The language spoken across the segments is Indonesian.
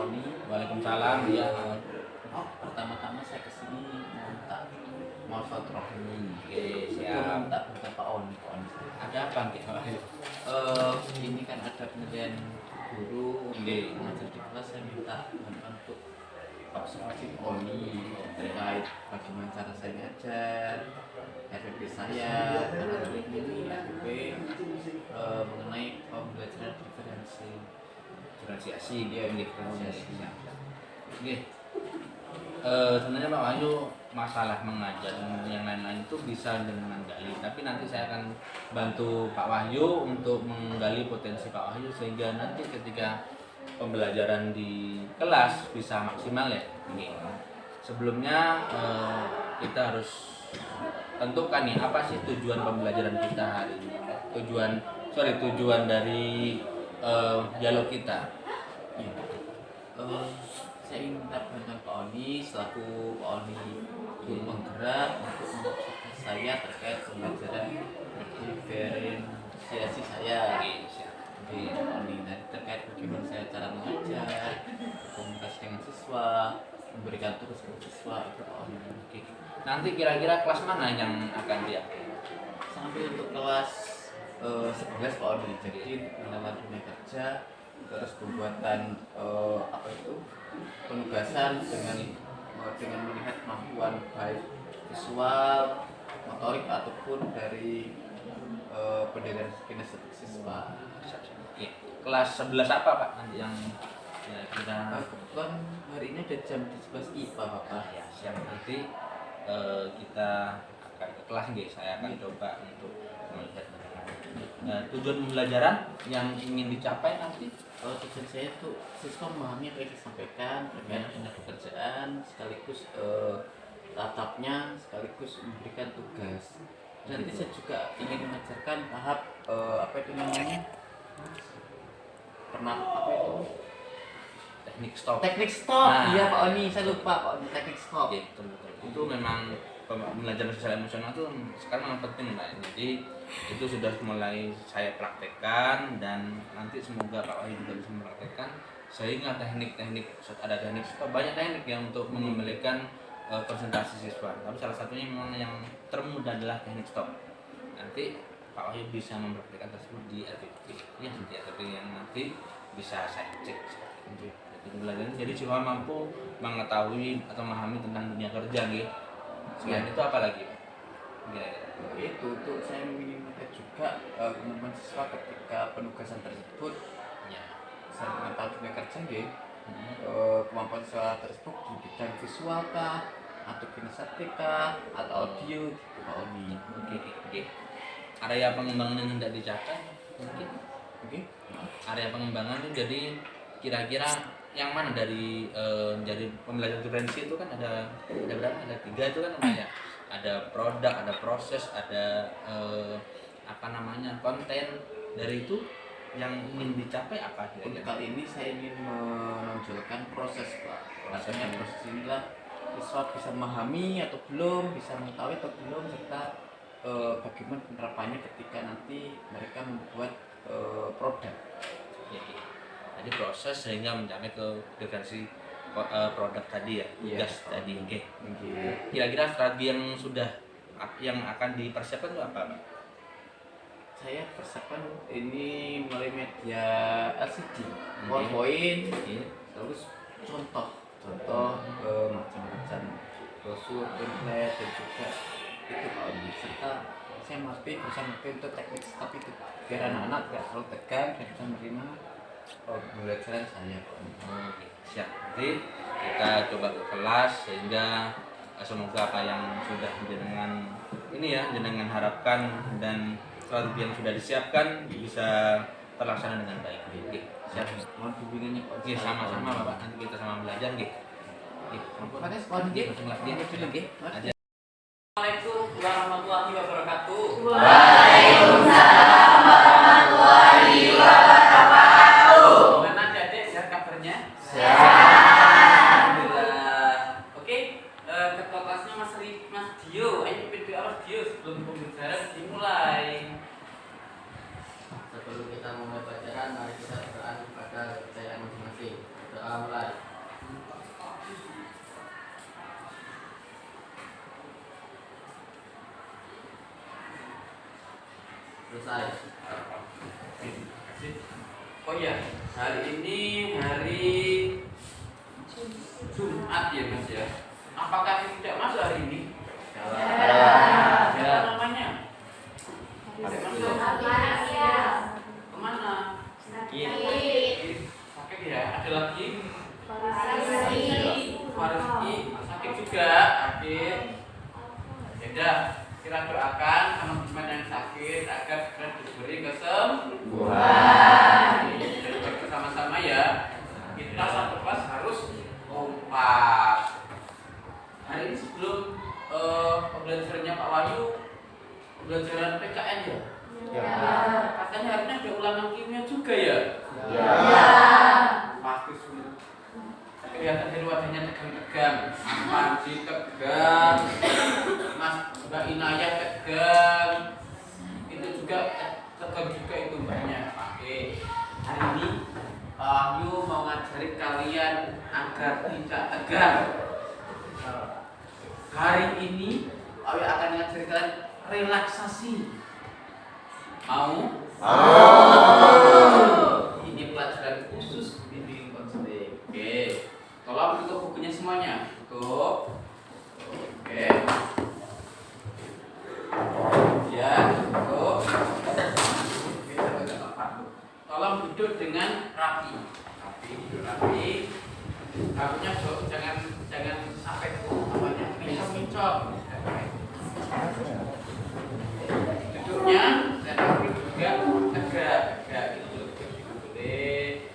Oni. Waalaikumsalam. Ya. Pertama-tama saya kesini mau silaturahmi. Oke, Sebelum siap. tak bertanya Pak Oni. Ada apa nih? Ini kan ada penilaian guru Oke. mengajar di kelas, saya minta bantuan untuk observasi Oni terkait bagaimana cara saya ngajar, RPP saya, karena ini RPP mengenai pembelajaran Diferensiasi Iya, diferensiasi. Oke. Sebenarnya Pak Wahyu masalah mengajar dan yang lain-lain itu bisa dengan gali, tapi nanti saya akan bantu Pak Wahyu untuk menggali potensi Pak Wahyu sehingga nanti ketika pembelajaran di kelas bisa maksimal ya. Oke. Sebelumnya kita harus tentukan nih apa sih tujuan pembelajaran kita hari ini. Tujuan dari dialog kita. Ya. Saya ingin minta bantuan Pak Oni selaku Pak Oni guru penggerak untuk mengobservasi saya terkait pembelajaran diferensiasi saya. Oke, siap. Oke, Pak Oni, nanti terkait bagaimana saya cara mengajar, komunikasi dengan siswa, memberikan tugas ke siswa itu Pak Oni. Oke. Nanti kira-kira kelas mana yang akan dia? Sampai untuk kelas 11 Pak Oni, jadi pengenalan dunia kerja, terus pembuatan penugasan dengan melihat kemampuan baik visual, motorik ataupun dari pendidikan kinestetik siswa. Oke. Kelas 11 apa Pak nanti yang kira-kira? Kebetulan hari ini ada jam di 11 IPA Bapak. Ya, siap. Nanti kita akan ke kelas nggih. Saya akan coba untuk melihat tujuan pembelajaran yang ingin dicapai nanti. Tujuan saya itu siswa memahami apa yang disampaikan terkait dengan pekerjaan, sekaligus tatapnya, sekaligus memberikan tugas. Nanti saya juga ingin mengajarkan tahap apa itu namanya, pernah apa itu, Teknik stop. teknik stop. Nah. Iya Pak Oni, saya lupa Pak Oni, teknik stop. Oke, betul. Itu memang pembelajaran sosial emosional itu sekarang memang penting Mbak. Jadi itu sudah mulai saya praktekkan dan nanti semoga Pak Wahyu juga bisa mempraktekkan sehingga teknik-teknik ada teknik banyak teknik yang untuk mengembalikan konsentrasi siswa. Tapi salah satunya memang yang termudah adalah teknik stop. Nanti Pak Wahyu bisa mempraktekkan tersebut di RPP. Ya, di RPP yang nanti bisa saya cek. Jadi siswa mampu mengetahui atau memahami tentang dunia kerja gitu. Selain itu apa lagi Pak? Itu untuk saya ingin minta juga kemampuan siswa ketika penugasan tersebut, Ya. saya mengetahui dunia kerja gitu. Kemampuan siswa tersebut di bidang visual kah, atau kinestetik kah, atau audio gitu Pak Oni. Oke. Area pengembangan yang hendak dicapai mungkin. Oke. Area pengembangan itu jadi kira-kira yang mana dari pembelajaran diferensi itu kan ada berapa? Ada 3 itu kan namanya. Ada produk, ada proses, ada konten. Dari itu yang ingin dicapai apa Untuk kira-kira? kali ini saya ingin menonjolkan proses Pak. Rasanya proses inilah siswa bisa memahami atau belum, bisa mengetahui atau belum, serta bagaimana penerapannya ketika nanti mereka membuat produk. Oke. Jadi proses sehingga mencapai ke diferensi produk tadi ya, Iya. tugas tadi. Oke. Oke. Kira-kira strategi yang akan dipersiapkan itu apa, Pak? Saya persiapkan ini melalui media LCD, PowerPoint, terus contoh macam-macam brosur, template, dan juga itu Pak Oni. Serta saya berusaha untuk teknik stop itu biar anak-anak tidak terlalu tegang dan bisa menerima pembelajaran saya Pak Oni. Oke, siap. Nanti kita coba ke kelas sehingga semoga apa yang sudah jenengan harapkan dan strategi yang sudah disiapkan bisa terlaksana dengan baik. Oke, siap. Mohon bimbingannya Pak. Oke, sama-sama Bapak. Nanti kita sama belajar, oke. Pakai sekolah nggih. Langsung lagi dulu, oke. Assalamualaikum warahmatullahi wabarakatuh. Waalaikumsalam warahmatullahi wabarakatuh. Gimana Dedek, sehat kabarnya? Sehat. Alhamdulillah. Oke, ketua kelasnya Mas Dio. Ayo pimpin doa Mas Dio sebelum pembelajaran dimulai. Sebelum kita memulai pelajaran, mari kita berdoa kepada kepercayaan masing-masing. Doa mulai. selesai. Oh ya, hari ini hari Jumat ya Mas ya. Apakah tidak masuk hari ini? Ya. Namanya? Tidak masuk. Kemana? Sakit ya. Ada lagi? Farisi. Sakit juga. Sakit. Ya udah, kita doakan teman-teman yang sakit agar segera diberi kesembuhan. Bersama-sama ya. Kita satu kelas harus kompak. Hari ini sebelum pembelajarannya Pak Wahyu, pembelajaran PKN ya? Ya. Katanya hari ini ada ulangan kimia juga ya? Ya. Pasti sulit. Kelihatan dari wajahnya tegang-tegang. Mas Panji tegang, Mas Mbak Inayah tegang. Itu juga tegang juga itu mbaknya. Oke. Hari ini Pak Wahyu mau ngajari kalian agar tidak tegang. Hari ini Pak Wahyu akan ngajari kalian relaksasi. Mau? Ini pelajaran khusus bimbingan konseling. Oke. Tolong tutup bukunya semuanya. Tutup. Oke. Ya, tutup. Tolong duduk dengan rapi. Duduk rapi. Rambutnya jangan sampai mincok. Duduknya dan rapi juga tegak gitu. Boleh.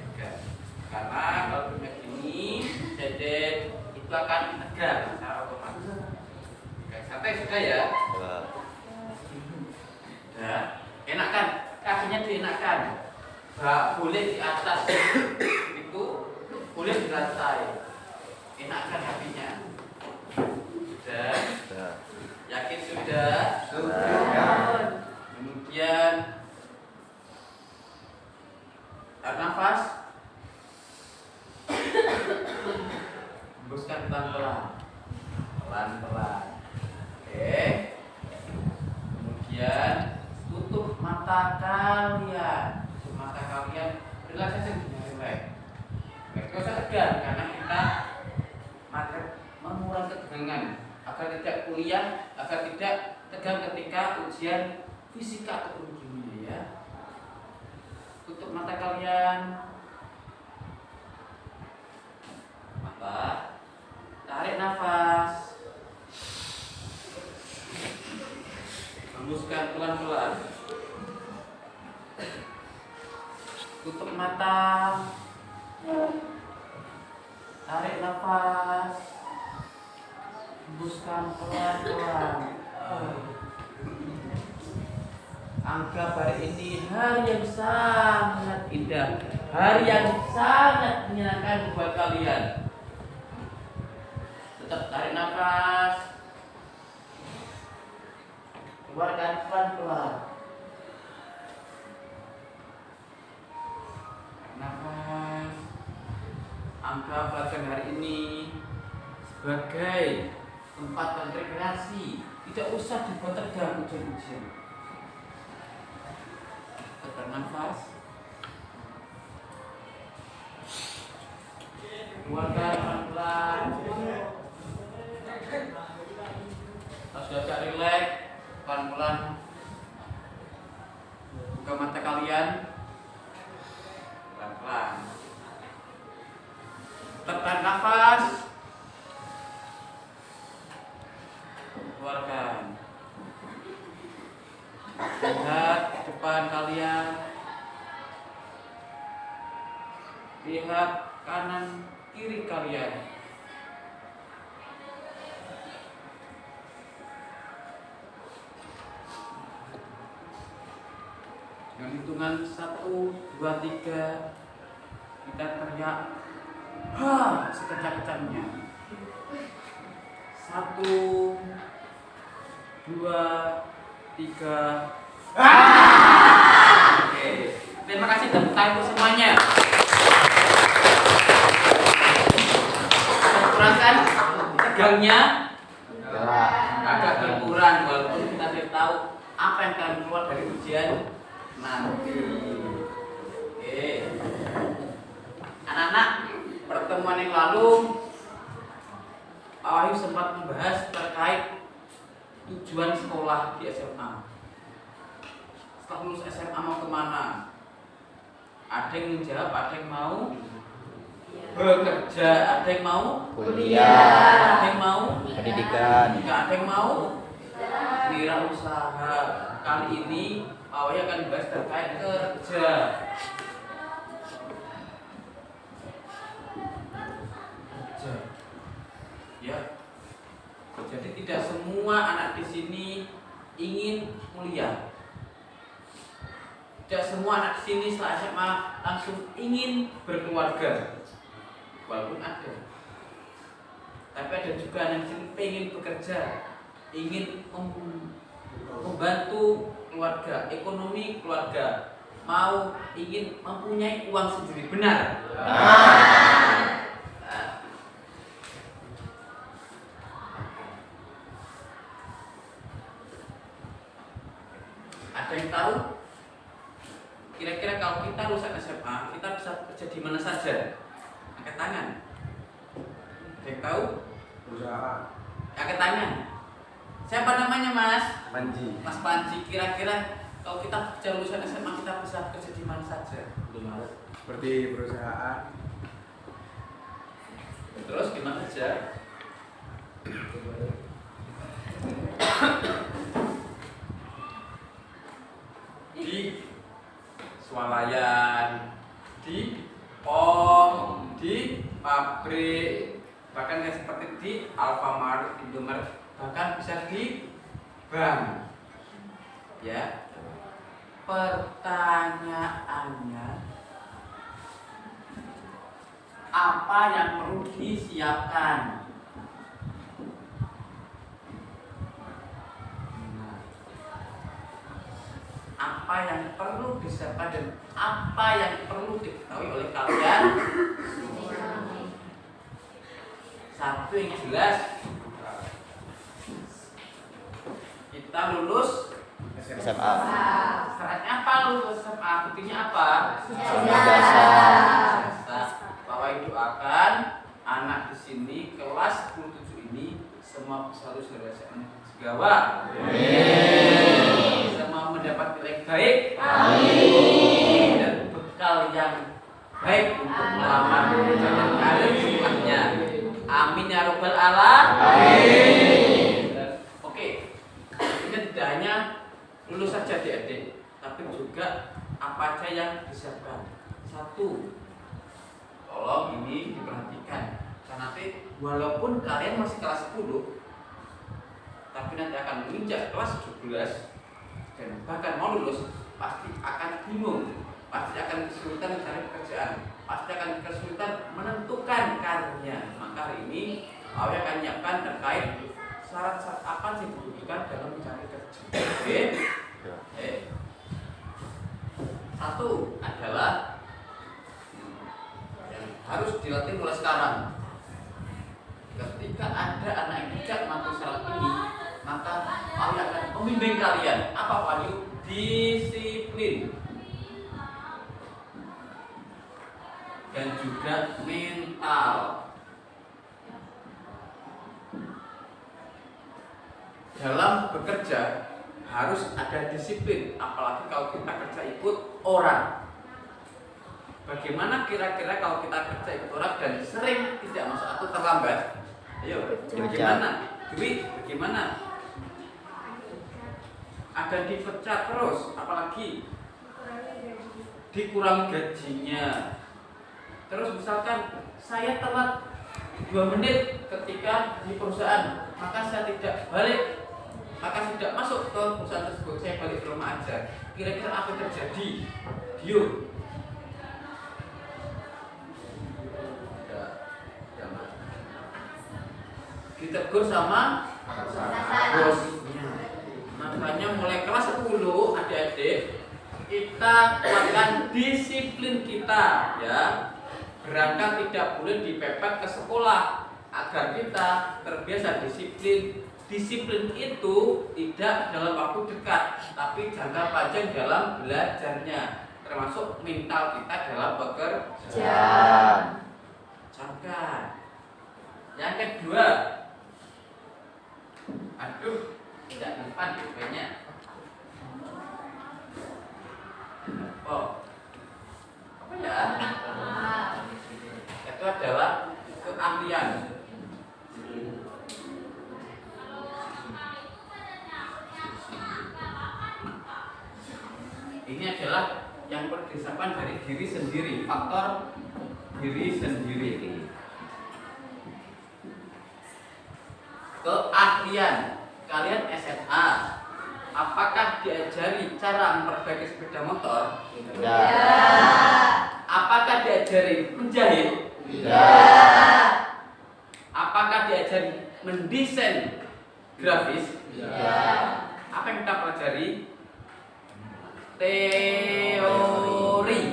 Karena kalau duduknya gini, jadi itu akan tegak secara otomatis. Santai sudah ya. Ya, enakan kakinya dienakan. Boleh di atas itu, boleh di lantai. Enakan kakinya. Sudah? Yakin sudah? Sudah. Kemudian tarik nafas. Hembuskan pelan-pelan. Pelan-pelan. Oke. Kemudian tutup mata kalian. Tutup mata kalian. Relaksasi dengan relax. Tidak usah tegang karena kita mengurangi ketegangan agar tidak kuliah, agar tidak tegang ketika ujian fisika ataupun kimia ya. Tutup mata kalian. Mata. Tarik nafas. Hembuskan pelan-pelan. Tutup mata. Tarik nafas. Hembuskan pelan-pelan. Anggap hari ini hari yang sangat indah, hari yang sangat menyenangkan buat kalian. Tetap tarik nafas. Keluarkan pelan-pelan. Nafas. Anggap pelajaran hari ini sebagai tempat rekreasi. Tidak usah dibuat tegang ujian-ujian. Tekan nafas. Keluarkan pelan-pelan. Sudah agak rileks, pelan-pelan buka mata kalian. Pelan-pelan. Tekan nafas. Keluarkan. Lihat depan kalian. Lihat kanan kiri kalian. Dengan hitungan 1, 2, 3 kita teriak ha sekejap-kejapnya. 1, 2, 3. Oke. Terima kasih tepuk tangan semuanya. Kurang kan tegangnya? Agak berkurang walaupun kita tidak tahu apa yang akan keluar dari ujian nanti. Oke. Anak-anak, pertemuan yang lalu Pak Wahyu sempat membahas terkait tujuan sekolah di SMA. Setelah lulus SMA mau kemana? Ada yang menjawab, ada yang mau bekerja, ada yang mau Kuliah. ada yang mau Pendidikan. ada yang mau wirausaha. Kali ini Pak Wahyu akan bahas terkait kerja. Kerja. Ya. Jadi tidak semua anak di sini ingin kuliah. Tidak semua anak di sini setelah SMA langsung ingin berkeluarga. Walaupun ada. Tapi ada juga anak di sini pengen bekerja, ingin membantu keluarga, ekonomi keluarga, ingin mempunyai uang sendiri. Benar? Ada yang tahu? Kira-kira kalau kita lulusan SMA, kita bisa kerja di mana saja? Angkat tangan. Ada yang tahu? Perusahaan. Angkat tangan. Siapa namanya, Mas? Panji. Mas Panji. Kira-kira kalau kita kerja lulusan SMA, kita bisa kerja di mana saja? Seperti perusahaan. Terus gimana saja? Di swalayan, di POM, di pabrik, bahkan yang seperti di Alfamart, Indomaret, bahkan bisa di bank. Ya. Pertanyaannya, apa yang perlu disiapkan? Apa yang perlu disiapkan dan apa yang perlu diketahui oleh kalian? Satu yang jelas, kita lulus SMA. syaratnya apa lulus SMA? Buktinya apa? Ijazah. Pak Wahyu doakan anak di sini kelas 17 ini semua bisa lulus dari SMA Segawa. Semua mendapat nilai baik. Dan bekal yang baik untuk melamar pekerjaan karir setelahnya. Amin ya robbal alamin. Oke, ini tidak hanya lulus saja adik-adik, tapi juga apa aja yang disiapkan. Satu, tolong ini diperhatikan, karena nanti walaupun kalian masih kelas 10, tapi nanti akan menginjak kelas 17 dan bahkan mau lulus, pasti akan bingung, pasti akan kesulitan mencari pekerjaan, pasti akan kesulitan menentukan karirnya. Maka hari ini Pak akan menyiapkan terkait syarat-syarat apa yang dibutuhkan dalam mencari kerja. Oke? Satu adalah yang harus dilatih mulai sekarang. Ketika ada anak yang tidak mampu syarat ini, maka Pak akan membimbing kalian. Apa Pak Yu? Disiplin dan juga mental. Dalam bekerja harus ada disiplin, apalagi kalau kita kerja ikut orang. Bagaimana kira-kira kalau kita kerja ikut orang dan sering tidak masuk atau terlambat? Ayo, bagaimana? Duit, bagaimana? Ada dipecat terus, apalagi dikurangi gajinya. Terus misalkan saya telat 2 menit ketika di perusahaan, maka saya tidak balik, maka tidak masuk ke perusahaan tersebut, saya balik ke rumah aja. Kira-kira apa yang terjadi? Diam. Ditegur sama bosnya. Makanya mulai kelas 10 adik-adik kita kuatkan disiplin kita, ya. Berangkat tidak boleh dipepet ke sekolah agar kita terbiasa disiplin disiplin itu tidak dalam waktu dekat, tapi jangka panjang dalam belajarnya, termasuk mental kita dalam bekerja. Camkan. Yang kedua, aduh, tidak depan banyak. Oh, apa ya? Itu adalah keahlian. Ini adalah yang berdasarkan dari diri sendiri, faktor diri sendiri. Keahlian. Kalian SMA, apakah diajari cara memperbaiki sepeda motor? Tidak. Apakah diajari menjahit? Tidak. Apakah diajari mendesain grafis? Tidak. Apa yang kita pelajari? Teori.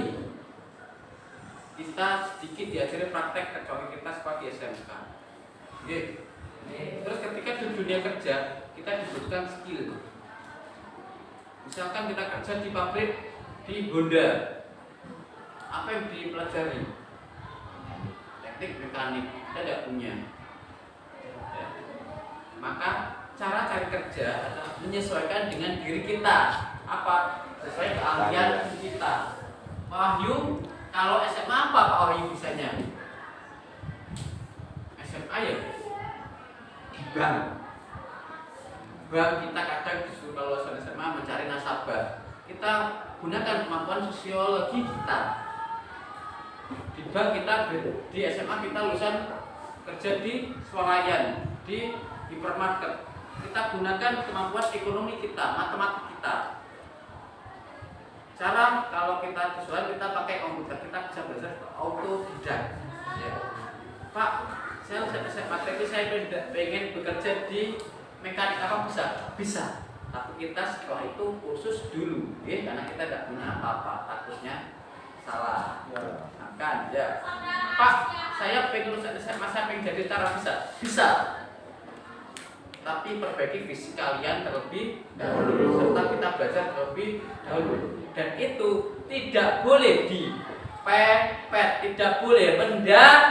Kita sedikit diajari praktek kecuali kita sekolah di SMK. Oke. Terus ketika di dunia kerja kita dibutuhkan skill. Misalkan kita kerja di pabrik di Honda, apa yang dipelajari? Teknik mekanik kita tidak punya. Ya. Maka cara cari kerja adalah menyesuaikan dengan diri kita. Apa? Sesuai keahlian kita. Pak Wahyu, kalau SMA apa Pak Wahyu bisanya? SMA ya? Bank kita kadang disuruh kalau lulusan SMA mencari nasabah. Kita gunakan kemampuan sosiologi kita. Di bank kita, di SMA kita lulusan kerja di swalayan, di hipermarket. Kita gunakan kemampuan ekonomi kita, matematik kita. Cara kalau kita di swalayan kita pakai komputer, kita bisa belajar autodidak. Ya. Pak, saya materi saya pengen bekerja di mekanik apa bisa, tapi kita setelah itu kursus dulu, ya, karena kita tidak punya apa-apa, takutnya salah. Akan ya, Pak, saya pengen lulusan SMA, saya pengen jadi tentara bisa, tapi perbaiki fisik kalian terlebih dahulu, serta kita belajar terlebih dahulu, dan itu tidak boleh dipepet, tidak boleh mendadak.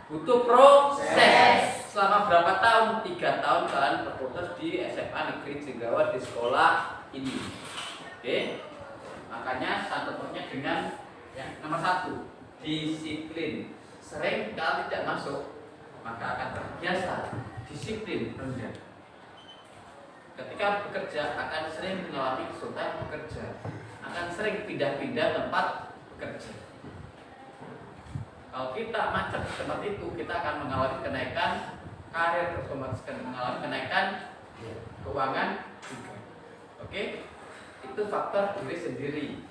Butuh proses. Selama berapa tahun? 3 tahun kalian berproses di SMA Negeri Jenggawa di sekolah ini. Oke. Makanya santapnya dengan yang nomor 1, disiplin. Sering kalian tidak masuk, maka akan terbiasa disiplin rendah. Ketika bekerja akan sering mengalami kesulitan bekerja, akan sering pindah-pindah tempat bekerja. Kalau kita macet di tempat itu, kita akan mengalami kenaikan karir, otomatis mengalami kenaikan keuangan juga. Oke, itu faktor diri sendiri.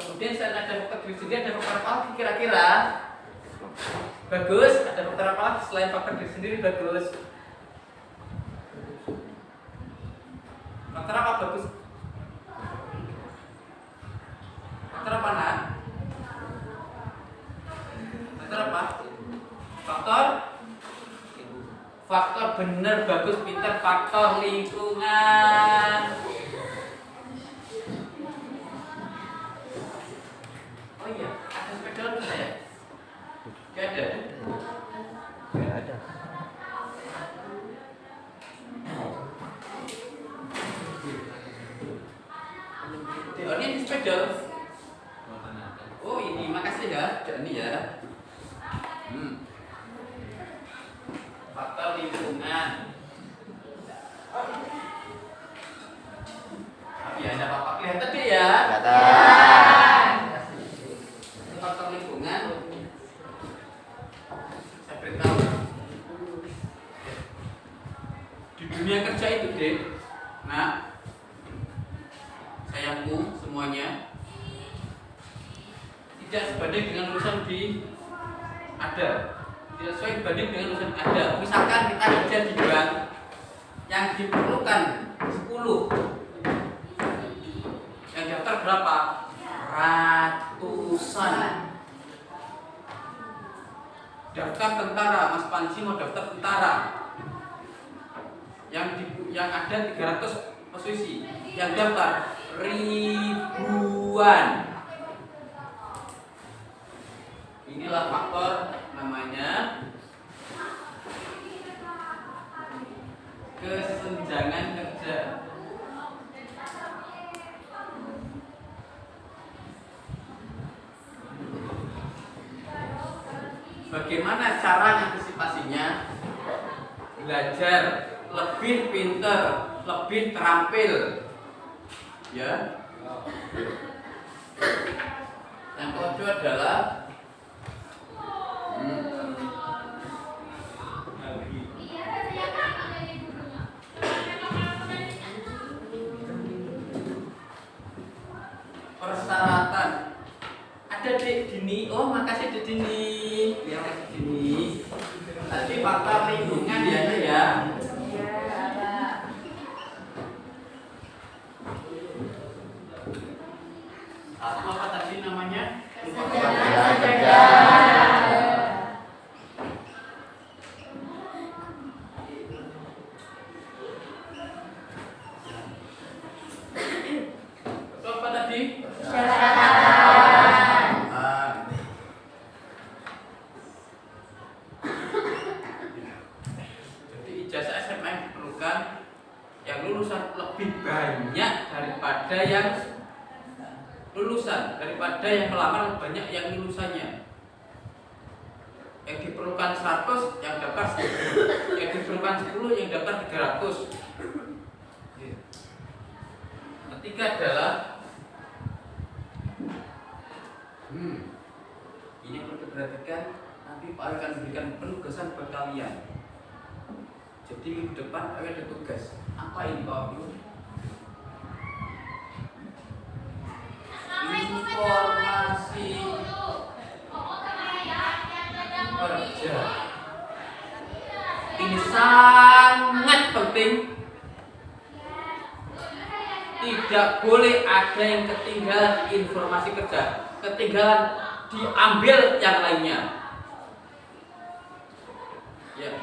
Kemudian selain ada faktor diri sendiri, ada faktor apa lagi kira-kira? Bagus, ada faktor apa lagi selain faktor diri sendiri? Bagus. Faktor apa bagus? Faktor apa nak? Faktor apa? Faktor bener, bagus, pinter. Faktor lingkungan. Oh iya, ada sepeda bisa ya? Gak ada? Tidak ada. Oh ini sepeda. Oh ini, makasih ya, ini ya. Faktor lingkungan. Ya ada apa-apa kelihatan deh ya. Kelihatan. Ini faktor lingkungan. Saya beritahu. Di dunia kerja itu deh, nah, sayangku semuanya tidak sebanding dengan lulusan di ada. Tidak sesuai dibanding dengan lulusan ada. Misalkan kita kerja di bank yang diperlukan 10, yang daftar berapa? Ratusan. Daftar tentara, Mas Panji mau daftar tentara. yang ada 300 posisi, yang daftar ribuan. Inilah faktor namanya kesenjangan kerja. Bagaimana cara antisipasinya? Belajar lebih pintar, lebih terampil, ya. Yang kedua adalah persyaratan. Ada Dek Dini, oh makasih Dek Dini, ya Dek Dini. Tadi faktor lingkungan ya Dek ya. Satu apa tadi namanya? Itu apa tadi? Jadi ijazah SMA yang diperlukan yang lulusan lebih banyak daripada yang lulusan, daripada yang melamar banyak yang lulusannya. Yang diperlukan 100, yang daftar 10. Yang diperlukan 10, yang daftar 300. Ketiga adalah ini yang perlu diperhatikan, nanti Pak akan berikan penugasan buat kalian. Jadi minggu depan akan ada tugas. Apa ini Pak Ayu? Informasi kerja. Ini sangat penting. Tidak boleh ada yang ketinggalan informasi kerja, ketinggalan diambil yang lainnya. Ya,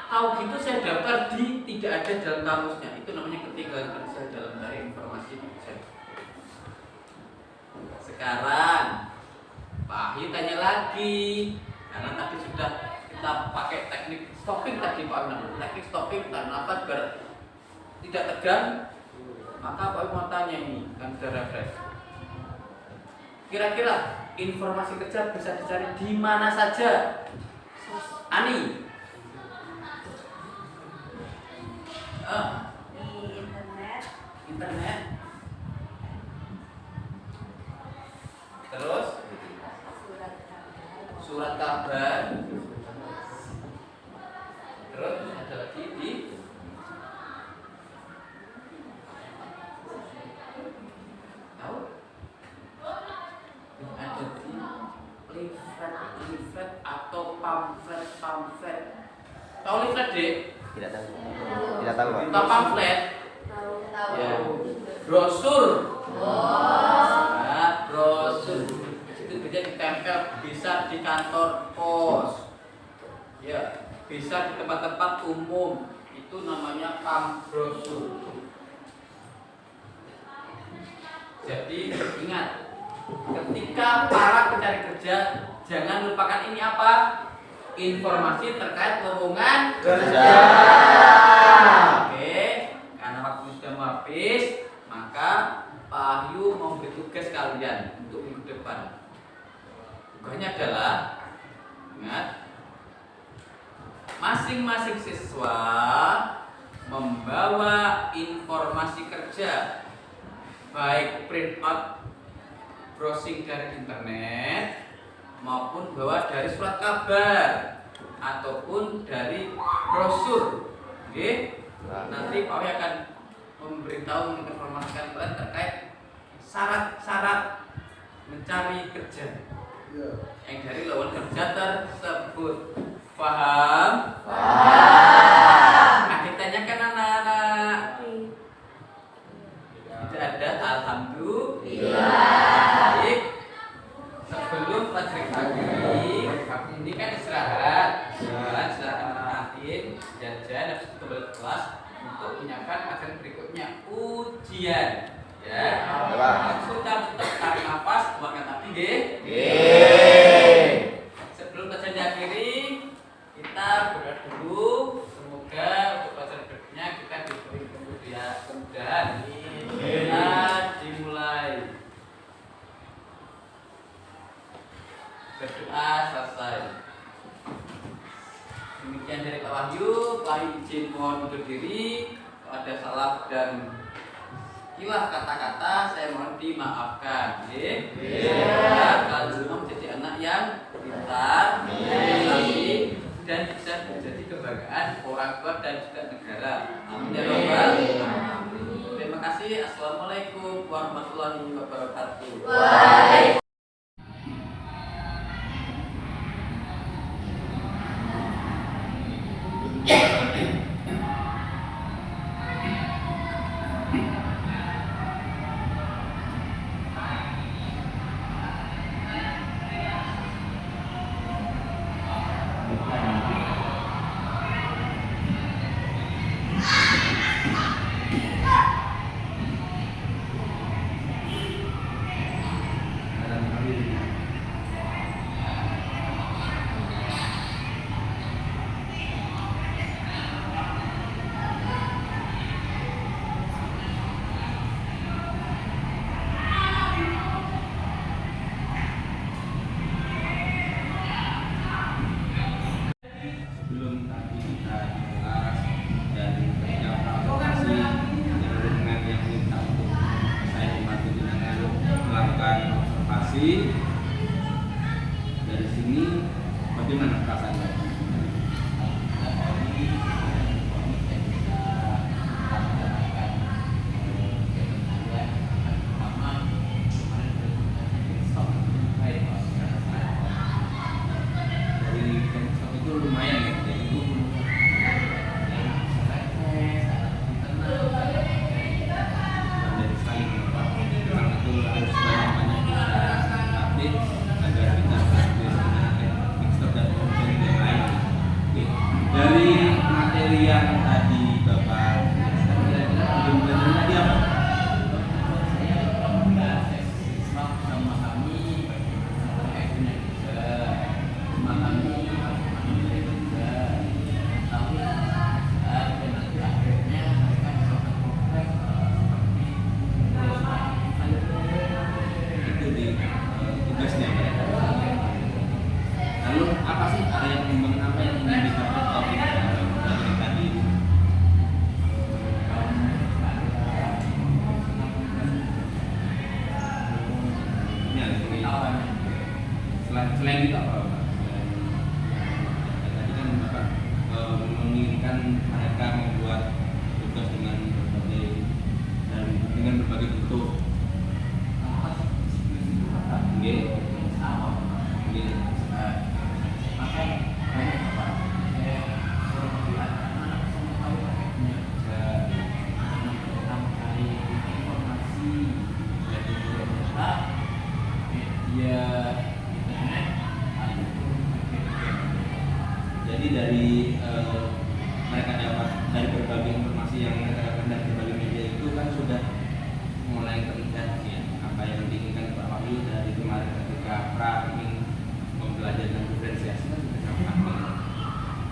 tahu gitu saya daftar di tidak ada dalam kamusnya. Itu namanya ketinggalan kerja dalam dari informasi kerja. Sekarang Pak Ahi tanya lagi, karena tadi sudah kita pakai teknik stopping tadi Pak Ahi, teknik stopping dan nafas biar tidak tegang. Maka Pak Ahi mau tanya ini, kan sudah refresh. Kira-kira informasi kerja bisa dicari di mana saja? Ani? Di internet. Internet. Terus surat kabar. Terus ada lagi di tahu? Ada di leaflet atau pamflet. Tahu leaflet Dek? Tidak tahu. Tidak tahu, Pak. Tahu pamflet? Tahu. Ya. Brosur. Nah, brosur itu bisa ditempel, bisa di kantor pos, ya, bisa di tempat-tempat umum. Itu namanya brosur. Jadi ingat, ketika para pencari kerja jangan lupakan ini apa? Informasi terkait lowongan kerja. Oke, karena waktu sudah mau habis, maka Pak Ahyu mau beri tugas kalian untuk minggu depan. Tugasnya adalah, ingat, masing-masing siswa membawa informasi kerja, baik print out browsing dari internet maupun bawa dari surat kabar ataupun dari brosur. Oke? Nanti Pak Ahyu akan memberitahu menginformasikan kalian terkait syarat-syarat mencari kerja yang dari lowongan kerja tersebut. Paham? Nah, ditanyakan anak-anak. Tidak ada, alhamdulillah. Baik. Sebelum maghrib ini kan istirahat, istirahat jajan, habis itu kembali ke kelas. selesai. Demikian dari Pak Wahyu. Pak Wahyu izin mohon undur diri. Kalau ada salah dan hilaf kata-kata saya mohon dimaafkan. Ya, kalian semua menjadi anak yang pintar, prestasi, dan bisa menjadi kebanggaan orang tua dan juga negara. Amin ya rabbal alamin. Terima kasih. Assalamualaikum warahmatullahi wabarakatuh. Sebelum tadi kita kelas dan ketika presentasi dengan yang minta untuk saya membantu dengan melakukan observasi dari sini, bagaimana perasaan Bapak? Dari konsep itu lumayan ya, jadi itu dari sekali Pak. Memang itu harus banyak-banyak kita update agar kita sesuai dengan mixer dan komponen yang lain. Oke. Dari materi yang tadi Bapak belum belajar tadi apa? Itu di tugasnya Pak. Lalu apa sih area pengembangan apa yang ingin dicapai topik dari tadi? Ini selain itu apa Pak? Tadi kan Bapak menginginkan mereka membuat tugas dengan berbagai dan dengan berbagai bentuk. Oke. Oke. Jadi dari mereka dapat dari berbagai informasi yang mereka dapatkan dari berbagai media itu kan sudah mulai terlihat ya apa yang diinginkan Pak Wahyu dari kemarin ketika pra ingin mempelajari tentang diferensiasi kan sudah sampai.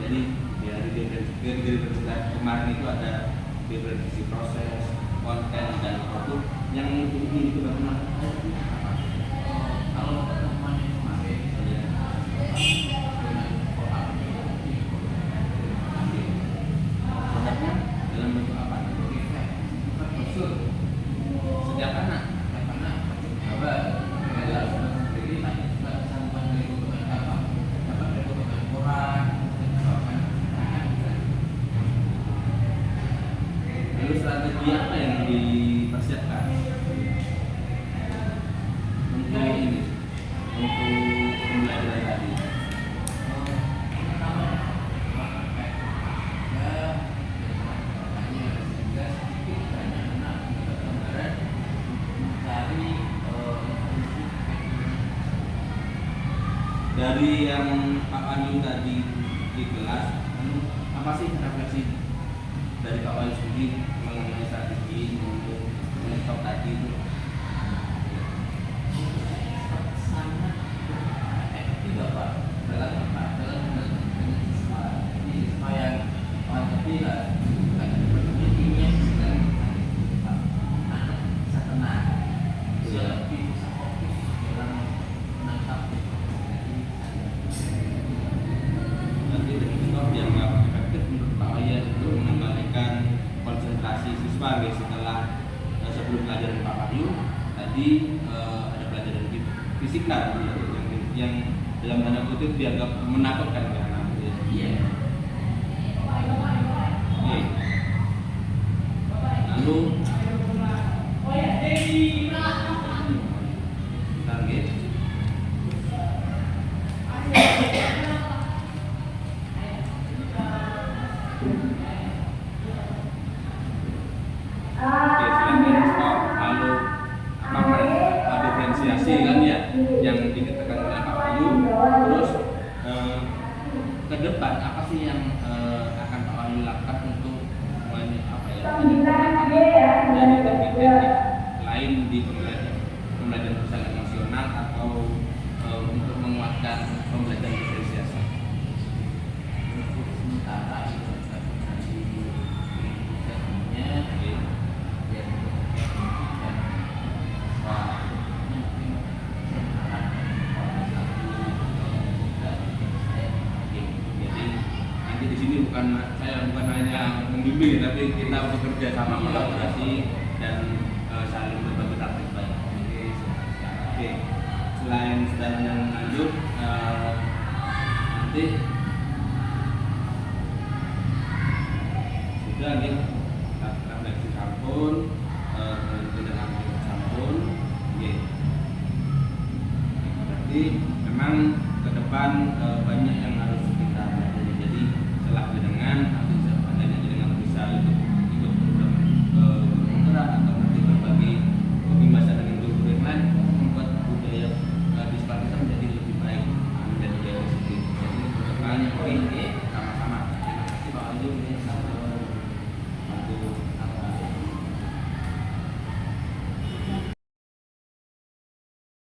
Jadi dari diferensiasi kemarin itu ada diferensiasi proses, konten dan produk yang ini itu bagaimana? Kalau pertemuan yang kemarin produknya dalam bentuk apa? Sejak anak lalu strategi apa yang dipersiapkan untuk ini, untuk pembelajaran tadi? Dari yang Pak Wahyu tadi di kelas, apa sih refleksi dari Pak Wahyu sendiri mengenai strategi untuk menstop tadi itu? Sangat efektif Pak dalam siswa yang lebih lah intinya anak bisa tenang, dia lebih bisa fokus dalam menangkap siswa guys setelah sebelum pelajaran Pak Wahyu tadi ada pelajaran fisik lah yang dalam tanda kutip dianggap menakutkan kan anak. Iya. Oke. Lalu target Oke, silakan stop. Lalu diferensiasi kan ya yang dikatakan oleh Pak Wahyu. Terus ke depan apa sih yang akan Pak Wahyu lakukan untuk menyempurnakan dari teknik-teknik lain di pembelajaran sosial emosional atau untuk menguatkan pembelajaran diferensiasi? Untuk sementara di sini bukan hanya membimbing tapi kita bekerja sama kolaborasi dan saling berbagi praktik baik. Oke. Selain sedang yang lanjut nanti sudah nih refleksi sampun tidak ambil sampun. Oke. Berarti memang ke depan banyak yang harus kita pelajari. Jadi setelah jenengan nanti jenengan bisa ikut program gerak atau nanti berbagi pembimbingan dengan guru yang lain membuat budaya di sekolah kita menjadi lebih baik dan menjadi lebih positif. Jadi ke depan mungkin